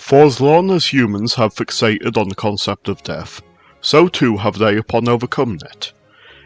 For as long as humans have fixated on the concept of death, so too have they upon overcoming it.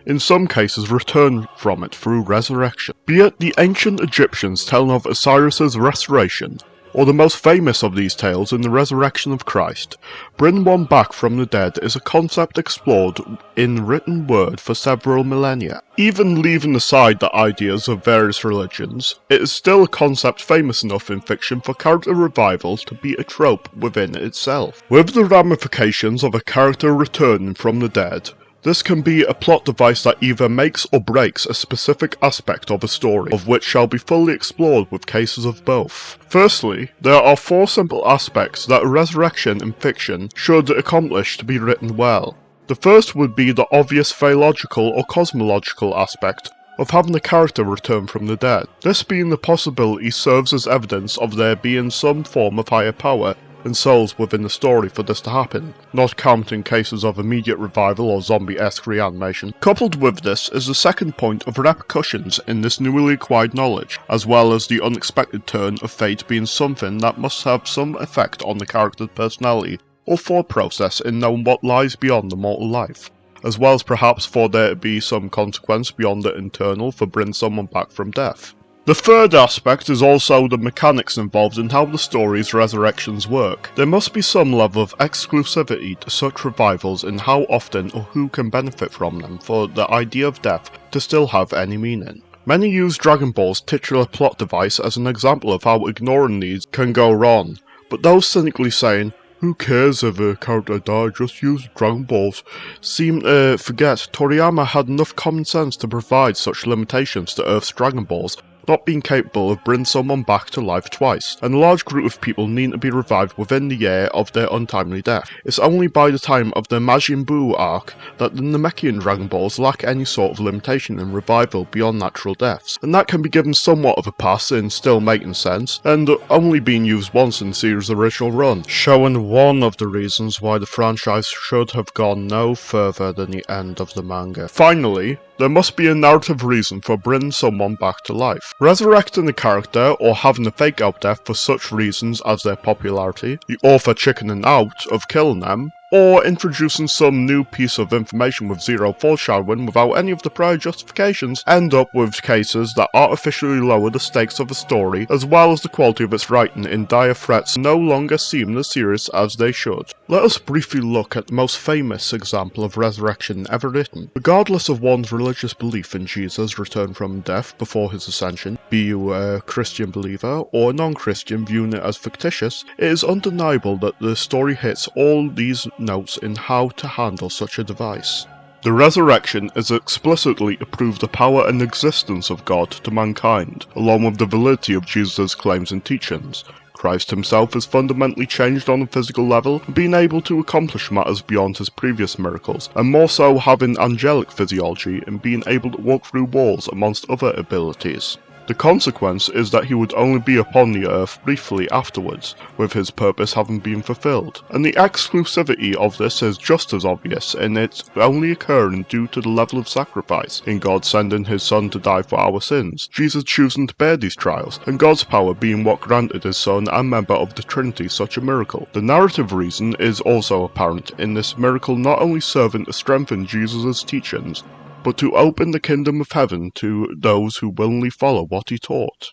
In some cases return from it through resurrection. Be it the ancient Egyptians telling of Osiris's restoration, or the most famous of these tales in the resurrection of Christ, bringing one back from the dead is a concept explored in written word for several millennia. Even leaving aside the ideas of various religions, it is still a concept famous enough in fiction for character revival to be a trope within itself. With the ramifications of a character returning from the dead, this can be a plot device that either makes or breaks a specific aspect of a story, of which shall be fully explored with cases of both. Firstly, there are 4 simple aspects that a resurrection in fiction should accomplish to be written well. The first would be the obvious theological or cosmological aspect of having a character return from the dead. This being the possibility serves as evidence of there being some form of higher power and souls within the story for this to happen, not counting cases of immediate revival or zombie-esque reanimation. Coupled with this is the second point of repercussions in this newly acquired knowledge, as well as the unexpected turn of fate being something that must have some effect on the character's personality or thought process in knowing what lies beyond the mortal life, as well as perhaps for there to be some consequence beyond the internal for bringing someone back from death. The third aspect is also the mechanics involved in how the story's resurrections work. There must be some level of exclusivity to such revivals in how often or who can benefit from them for the idea of death to still have any meaning. Many use Dragon Ball's titular plot device as an example of how ignoring these can go wrong, but those cynically saying, "Who cares if a character died, just use Dragon Balls," seem to forget Toriyama had enough common sense to provide such limitations to Earth's Dragon Balls, not being capable of bringing someone back to life twice, and a large group of people needing to be revived within the year of their untimely death. It's only by the time of the Majin Buu arc that the Namekian Dragon Balls lack any sort of limitation in revival beyond natural deaths, and that can be given somewhat of a pass in still making sense, and only being used once in the series' original run, showing one of the reasons why the franchise should have gone no further than the end of the manga. Finally, there must be a narrative reason for bringing someone back to life. Resurrecting a character or having a fake out death for such reasons as their popularity, the author chickening out of killing them, or introducing some new piece of information with zero foreshadowing without any of the prior justifications, end up with cases that artificially lower the stakes of a story as well as the quality of its writing in dire threats no longer seem as serious as they should. Let us briefly look at the most famous example of resurrection ever written. Regardless of one's religious belief in Jesus' return from death before his ascension, be you a Christian believer or a non-Christian viewing it as fictitious, it is undeniable that the story hits all these notes in how to handle such a device. The resurrection is explicitly to prove the power and existence of God to mankind, along with the validity of Jesus' claims and teachings. Christ himself is fundamentally changed on a physical level, being able to accomplish matters beyond his previous miracles, and more so having angelic physiology and being able to walk through walls amongst other abilities. The consequence is that he would only be upon the earth briefly afterwards, with his purpose having been fulfilled, and the exclusivity of this is just as obvious in it only occurring due to the level of sacrifice, in God sending his Son to die for our sins, Jesus choosing to bear these trials, and God's power being what granted his Son and member of the Trinity such a miracle. The narrative reason is also apparent in this miracle not only serving to strengthen Jesus' teachings, but to open the kingdom of heaven to those who willingly follow what he taught.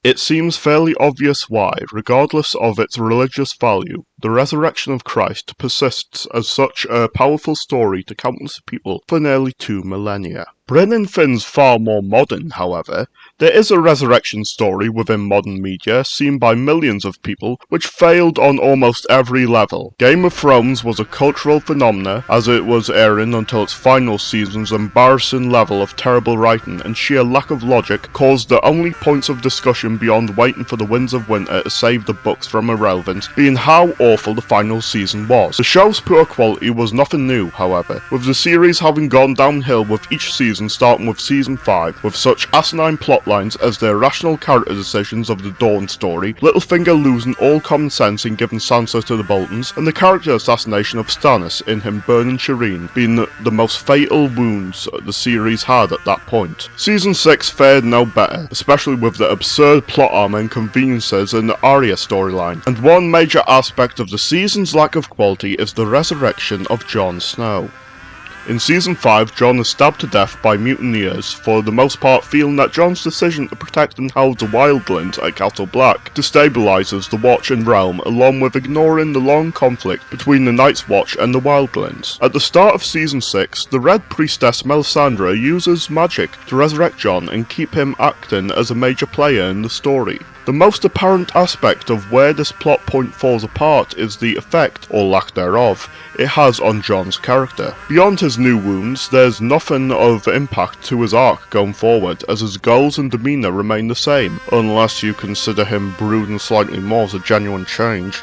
It seems fairly obvious why, regardless of its religious value, the resurrection of Christ persists as such a powerful story to countless people for nearly 2 millennia. Bringing things far more modern, however, there is a resurrection story within modern media seen by millions of people which failed on almost every level. Game of Thrones was a cultural phenomenon as it was airing until its final season's embarrassing level of terrible writing and sheer lack of logic caused the only points of discussion beyond waiting for the winds of winter to save the books from irrelevance being how awful the final season was. The show's poor quality was nothing new, however, with the series having gone downhill with each season starting with season 5, with such asinine plotlines as the irrational character decisions of the Dawn story, Littlefinger losing all common sense in giving Sansa to the Boltons, and the character assassination of Stannis in him burning Shireen being the most fatal wounds the series had at that point. Season 6 fared no better, especially with the absurd plot armor and conveniences in the Arya storyline, and one major aspect of the season's lack of quality is the resurrection of Jon Snow. In Season 5, Jon is stabbed to death by mutineers, for the most part feeling that Jon's decision to protect and house the wildlings at Castle Black destabilises the Watch and Realm, along with ignoring the long conflict between the Night's Watch and the wildlings. At the start of Season 6, the Red Priestess Melisandre uses magic to resurrect Jon and keep him acting as a major player in the story. The most apparent aspect of where this plot point falls apart is the effect, or lack thereof, it has on Jon's character. Beyond his new wounds, there's nothing of impact to his arc going forward, as his goals and demeanour remain the same, unless you consider him brooding slightly more as a genuine change.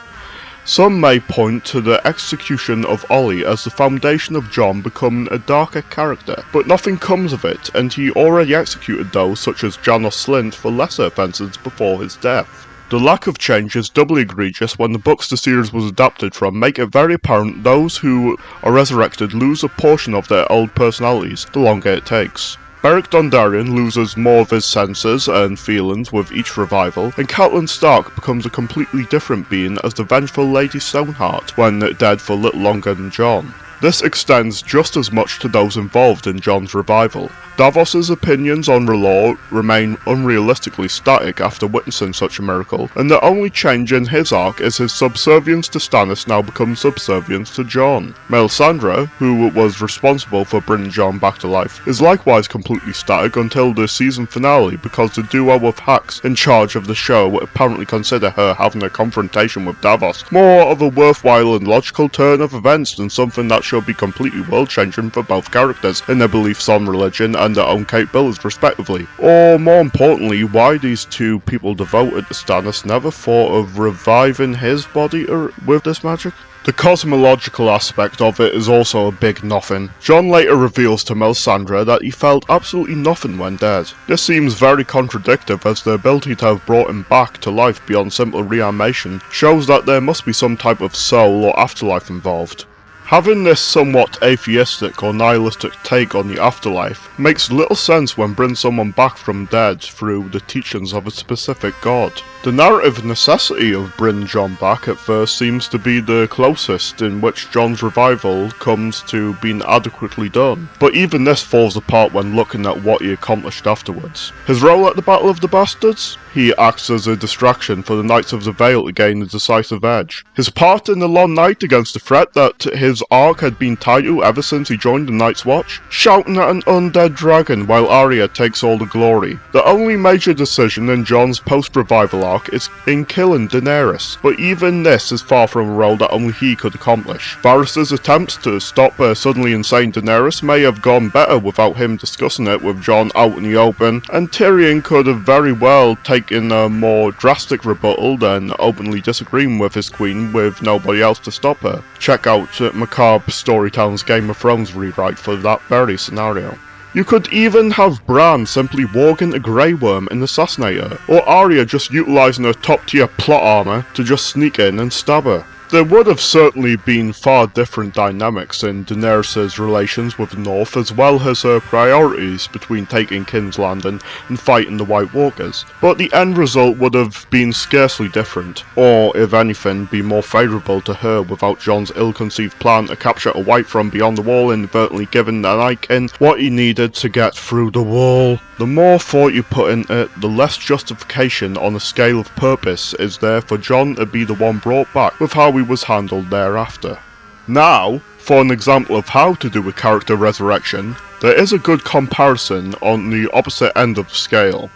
Some may point to the execution of Ollie as the foundation of Jon becoming a darker character, but nothing comes of it, and he already executed those such as Janos Slynt for lesser offences before his death. The lack of change is doubly egregious when the books the series was adapted from make it very apparent those who are resurrected lose a portion of their old personalities the longer it takes. Beric Dondarrion loses more of his senses and feelings with each revival, and Catelyn Stark becomes a completely different being as the vengeful Lady Stoneheart when dead for little longer than Jon. This extends just as much to those involved in Jon's revival. Davos's opinions on R'hllor remain unrealistically static after witnessing such a miracle, and the only change in his arc is his subservience to Stannis now becomes subservience to Jon. Melisandre, who was responsible for bringing Jon back to life, is likewise completely static until the season finale because the duo of hacks in charge of the show apparently consider her having a confrontation with Davos more of a worthwhile and logical turn of events than something that should be completely world-changing for both characters in their beliefs on religion and their own capabilities respectively. Or more importantly, why these two people devoted to Stannis never thought of reviving his body with this magic? The cosmological aspect of it is also a big nothing. Jon later reveals to Melisandre that he felt absolutely nothing when dead. This seems very contradictory as the ability to have brought him back to life beyond simple reanimation shows that there must be some type of soul or afterlife involved. Having this somewhat atheistic or nihilistic take on the afterlife makes little sense when bringing someone back from dead through the teachings of a specific god. The narrative necessity of bringing Jon back at first seems to be the closest in which Jon's revival comes to being adequately done, but even this falls apart when looking at what he accomplished afterwards. His role at the Battle of the Bastards? He acts as a distraction for the Knights of the Vale to gain the decisive edge. His part in the Long Night against the threat that his arc had been tied to ever since he joined the Night's Watch? Shouting at an undead dragon while Arya takes all the glory. The only major decision in Jon's post-revival arc is in killing Daenerys, but even this is far from a role that only he could accomplish. Varys' attempts to stop a suddenly insane Daenerys may have gone better without him discussing it with Jon out in the open, and Tyrion could have very well taken a more drastic rebuttal than openly disagreeing with his queen with nobody else to stop her. Check out Macabre Storytelling's Game of Thrones rewrite for that very scenario. You could even have Bran simply walking a Grey Worm and assassinate her, or Arya just utilising her top tier plot armour to just sneak in and stab her. There would have certainly been far different dynamics in Daenerys' relations with the North, as well as her priorities between taking King's Landing and fighting the White Walkers, but the end result would have been scarcely different, or if anything be more favourable to her without Jon's ill-conceived plan to capture a White from beyond the wall, inadvertently giving the Night King what he needed to get through the wall. The more thought you put in it, the less justification on a scale of purpose is there for Jon to be the one brought back with how he was handled thereafter. Now, for an example of how to do a character resurrection, there is a good comparison on the opposite end of the scale.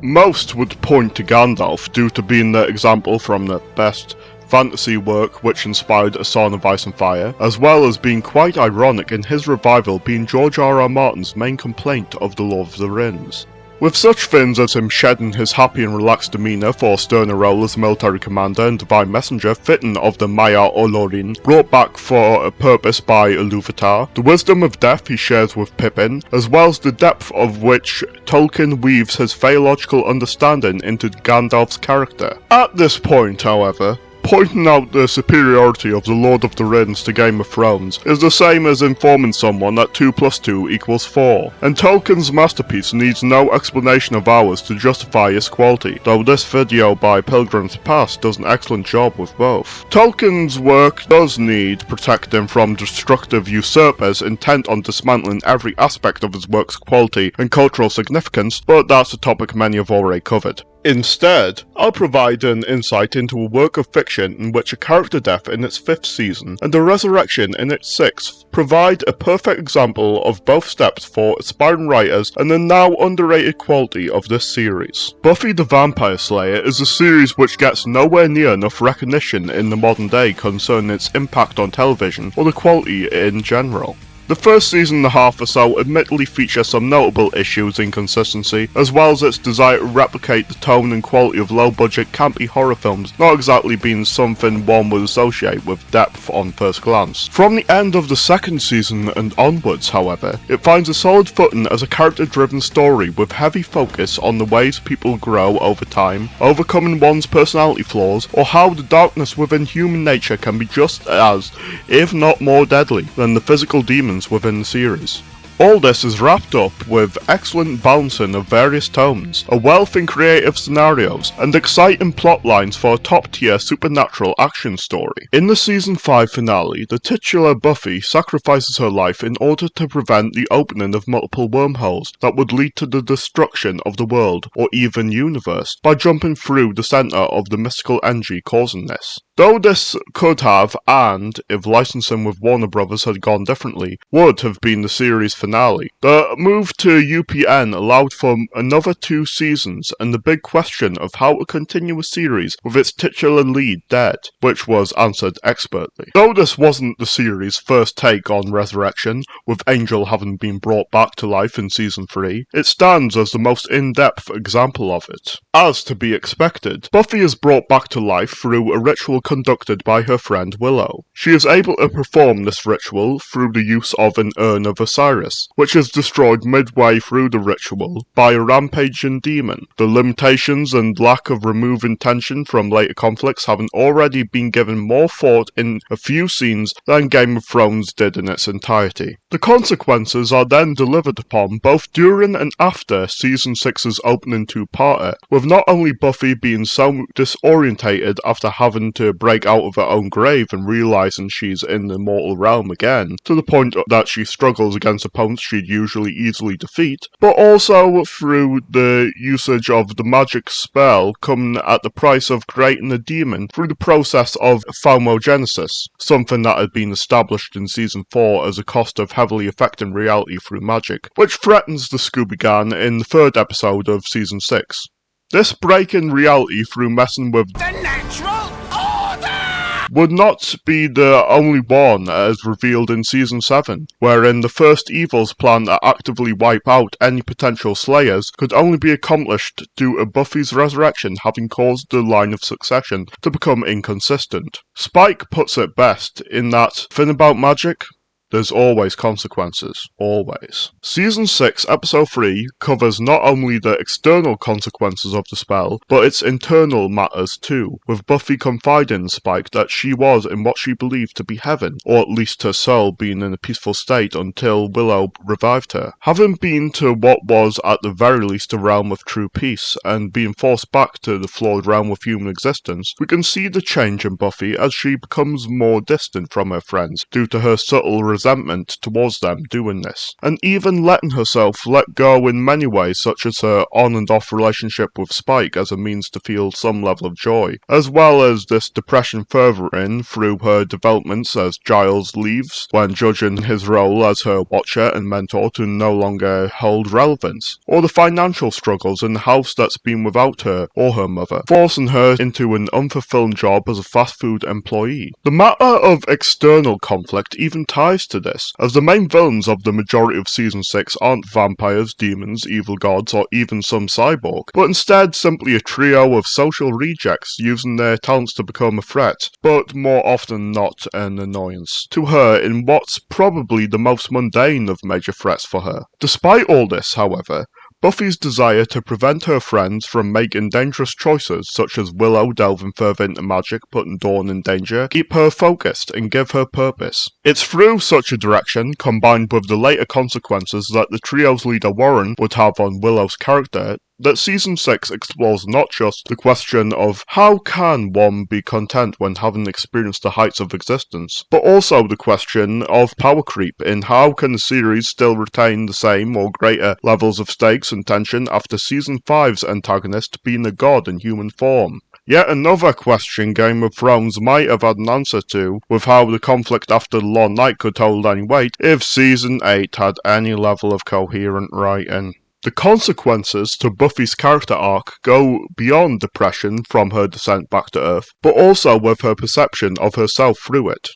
Most would point to Gandalf due to being the example from the best fantasy work which inspired A Song of Ice and Fire, as well as being quite ironic in his revival being George R.R. Martin's main complaint of The Lord of the Rings. With such things as him shedding his happy and relaxed demeanour for a sterner role as military commander and divine messenger fitting of the Maya Olorin, brought back for a purpose by Iluvatar, the wisdom of death he shares with Pippin, as well as the depth of which Tolkien weaves his theological understanding into Gandalf's character. At this point, however, pointing out the superiority of The Lord of the Rings to Game of Thrones is the same as informing someone that 2 + 2 = 4, and Tolkien's masterpiece needs no explanation of ours to justify its quality, though this video by Pilgrim's Past does an excellent job with both. Tolkien's work does need protecting from destructive usurpers intent on dismantling every aspect of his work's quality and cultural significance, but that's a topic many have already covered. Instead, I'll provide an insight into a work of fiction in which a character death in its 5th season and a resurrection in its 6th provide a perfect example of both steps for aspiring writers and the now underrated quality of this series. Buffy the Vampire Slayer is a series which gets nowhere near enough recognition in the modern day concerning its impact on television or the quality in general. The first season and a half or so admittedly features some notable issues in consistency, as well as its desire to replicate the tone and quality of low-budget campy horror films not exactly being something one would associate with depth on first glance. From the end of the 2nd season and onwards, however, it finds a solid footing as a character-driven story with heavy focus on the ways people grow over time, overcoming one's personality flaws, or how the darkness within human nature can be just as, if not more deadly, than the physical demons within the series. All this is wrapped up with excellent balancing of various tones, a wealth in creative scenarios, and exciting plot lines for a top-tier supernatural action story. In the Season 5 finale, the titular Buffy sacrifices her life in order to prevent the opening of multiple wormholes that would lead to the destruction of the world, or even universe, by jumping through the centre of the mystical energy causing this. Though this could have, and, if licensing with Warner Brothers had gone differently, would have been the series finale, the move to UPN allowed for another 2 seasons and the big question of how to continue a series with its titular lead dead, which was answered expertly. Though this wasn't the series' first take on Resurrection, with Angel having been brought back to life in Season 3, it stands as the most in-depth example of it. As to be expected, Buffy is brought back to life through a ritual conducted by her friend Willow. She is able to perform this ritual through the use of an Urn of Osiris, which is destroyed midway through the ritual by a rampaging demon. The limitations and lack of removing tension from later conflicts having already been given more thought in a few scenes than Game of Thrones did in its entirety. The consequences are then delivered upon both during and after Season 6's opening 2-parter, with not only Buffy being so disorientated after having to break out of her own grave and realising she's in the mortal realm again, to the point that she struggles against opponents she'd usually easily defeat, but also through the usage of the magic spell coming at the price of creating a demon through the process of thermogenesis, something that had been established in Season 4 as a cost of heavily affecting reality through magic, which threatens the Scooby Gang in the 3rd episode of Season 6. This break in reality through messing with the natural order would not be the only one as revealed in Season 7, wherein the first evils plan to actively wipe out any potential slayers could only be accomplished due to Buffy's resurrection having caused the line of succession to become inconsistent. Spike puts it best in that thing about magic, there's always consequences. Always. Season 6, Episode 3 covers not only the external consequences of the spell, but its internal matters too, with Buffy confiding in Spike that she was in what she believed to be heaven, or at least her soul being in a peaceful state until Willow revived her. Having been to what was at the very least a realm of true peace, and being forced back to the flawed realm of human existence, we can see the change in Buffy as she becomes more distant from her friends, due to her subtle resentment towards them doing this, and even letting herself let go in many ways, such as her on and off relationship with Spike as a means to feel some level of joy, as well as this depression furthering through her developments as Giles leaves, when judging his role as her watcher and mentor to no longer hold relevance, or the financial struggles in the house that's been without her or her mother, forcing her into an unfulfilling job as a fast food employee. The matter of external conflict even ties to this, as the main villains of the majority of Season 6 aren't vampires, demons, evil gods, or even some cyborg, but instead simply a trio of social rejects using their talents to become a threat, but more often not an annoyance, to her in what's probably the most mundane of major threats for her. Despite all this, however, Buffy's desire to prevent her friends from making dangerous choices, such as Willow delving further into magic, putting Dawn in danger, keep her focused and give her purpose. It's through such a direction, combined with the later consequences that the trio's leader Warren would have on Willow's character, that Season 6 explores not just the question of how can one be content when having experienced the heights of existence, but also the question of power creep in how can the series still retain the same or greater levels of stakes and tension after Season 5's antagonist being a god in human form. Yet another question Game of Thrones might have had an answer to, with how the conflict after the Long Night could hold any weight if Season 8 had any level of coherent writing. The consequences to Buffy's character arc go beyond depression from her descent back to Earth, but also with her perception of herself through it.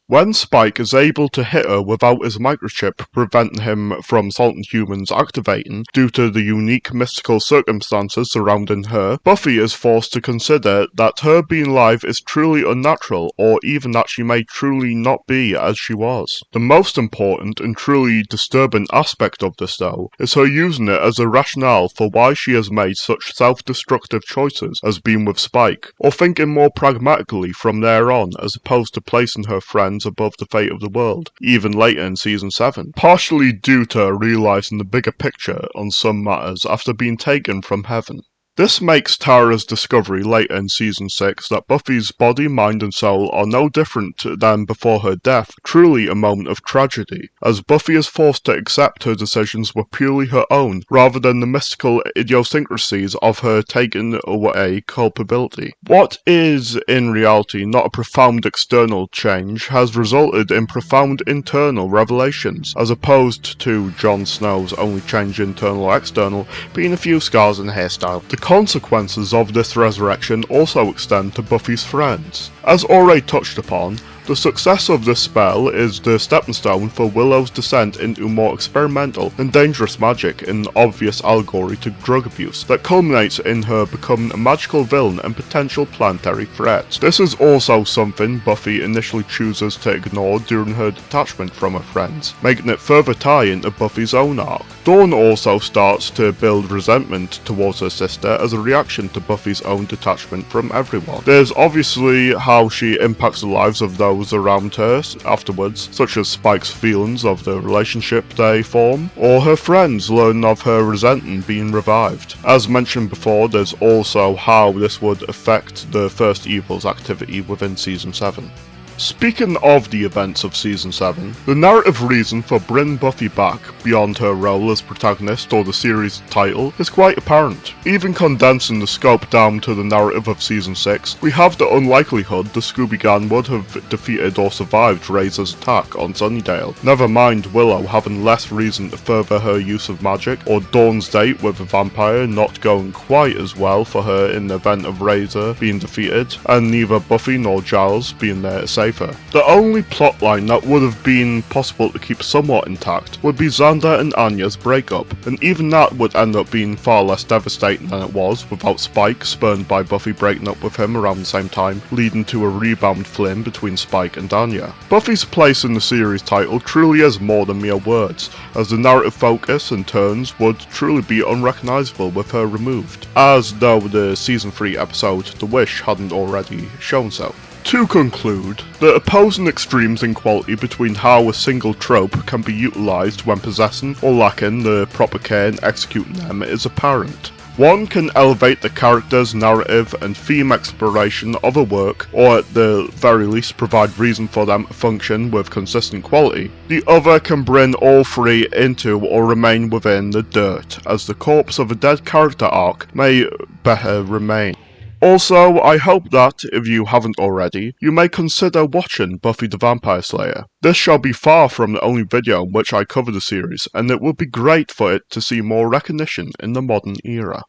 When Spike is able to hit her without his microchip preventing him from assaulting humans activating due to the unique mystical circumstances surrounding her, Buffy is forced to consider that her being alive is truly unnatural, or even that she may truly not be as she was. The most important and truly disturbing aspect of this, though, is her using it as a rationale for why she has made such self-destructive choices as being with Spike, or thinking more pragmatically from there on as opposed to placing her friend above the fate of the world, even later in Season 7, partially due to realising the bigger picture on some matters after being taken from heaven. This makes Tara's discovery later in Season 6 that Buffy's body, mind and soul are no different than before her death truly a moment of tragedy, as Buffy is forced to accept her decisions were purely her own, rather than the mystical idiosyncrasies of her taking away culpability. What is, in reality, not a profound external change has resulted in profound internal revelations, as opposed to Jon Snow's only change internal or external being a few scars and a hairstyle. The consequences of this resurrection also extend to Buffy's friends. As already touched upon, the success of this spell is the stepping stone for Willow's descent into more experimental and dangerous magic, in obvious allegory to drug abuse, that culminates in her becoming a magical villain and potential planetary threat. This is also something Buffy initially chooses to ignore during her detachment from her friends, making it further tie into Buffy's own arc. Dawn also starts to build resentment towards her sister as a reaction to Buffy's own detachment from everyone. There's obviously how she impacts the lives of those around her afterwards, such as Spike's feelings of the relationship they form, or her friends learn of her resentment being revived. As mentioned before, there's also how this would affect the First Evil's activity within Season 7. Speaking of the events of Season 7, the narrative reason for bringing Buffy back, beyond her role as protagonist or the series title, is quite apparent. Even condensing the scope down to the narrative of Season 6, we have the unlikelihood the Scooby Gang would have defeated or survived Razor's attack on Sunnydale, never mind Willow having less reason to further her use of magic, or Dawn's date with a vampire not going quite as well for her in the event of Razor being defeated, and neither Buffy nor Giles being there to save her. The only plotline that would have been possible to keep somewhat intact would be Xander and Anya's breakup, and even that would end up being far less devastating than it was, without Spike, spurned by Buffy, breaking up with him around the same time, leading to a rebound fling between Spike and Anya. Buffy's place in the series title truly is more than mere words, as the narrative focus and turns would truly be unrecognisable with her removed, as though the Season 3 episode The Wish hadn't already shown so. To conclude, the opposing extremes in quality between how a single trope can be utilised when possessing or lacking the proper care in executing them is apparent. One can elevate the character's narrative and theme exploration of a work, or at the very least provide reason for them to function with consistent quality. The other can bring all three into or remain within the dirt, as the corpse of a dead character arc may better remain. Also, I hope that, if you haven't already, you may consider watching Buffy the Vampire Slayer. This shall be far from the only video in which I cover the series, and it would be great for it to see more recognition in the modern era.